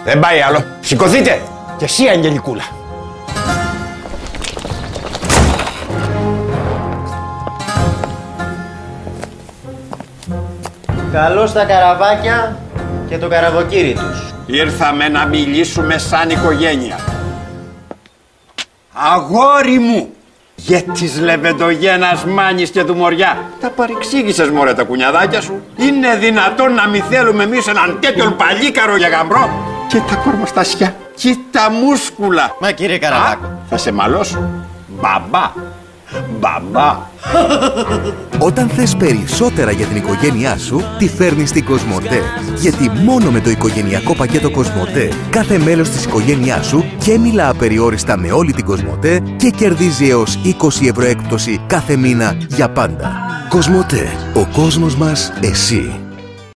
Δεν πάει άλλο. Σηκωθείτε. Και εσύ, Αγγελικούλα. Καλώς τα καραβάκια και το καραβοκύρι τους. Ήρθαμε να μιλήσουμε σαν οικογένεια. Αγόρι μου, για τις λεβεντογένας Μάνης και του Μοριά. Τα παρεξήγησες, μωρέ, τα κουνιαδάκια σου. Είναι δυνατόν να μη θέλουμε εμείς έναν τέτοιον παλίκαρο για γαμπρό? Και τα κορμοστάσια, και τα μούσκουλα. Μα κύριε Καραβάκο, θα σε μαλώσω. Μπαμπά. Μπαμπά. Όταν θες περισσότερα για την οικογένειά σου, τη φέρνεις στην Κοσμοτέ. Γιατί μόνο με το οικογενειακό πακέτο Κοσμοτέ, κάθε μέλος της οικογένειάς σου και μιλά απεριόριστα με όλη την Κοσμοτέ και κερδίζει έως 20 ευρώ έκπτωση κάθε μήνα για πάντα. Κοσμοτέ. Ο κόσμος μας, εσύ.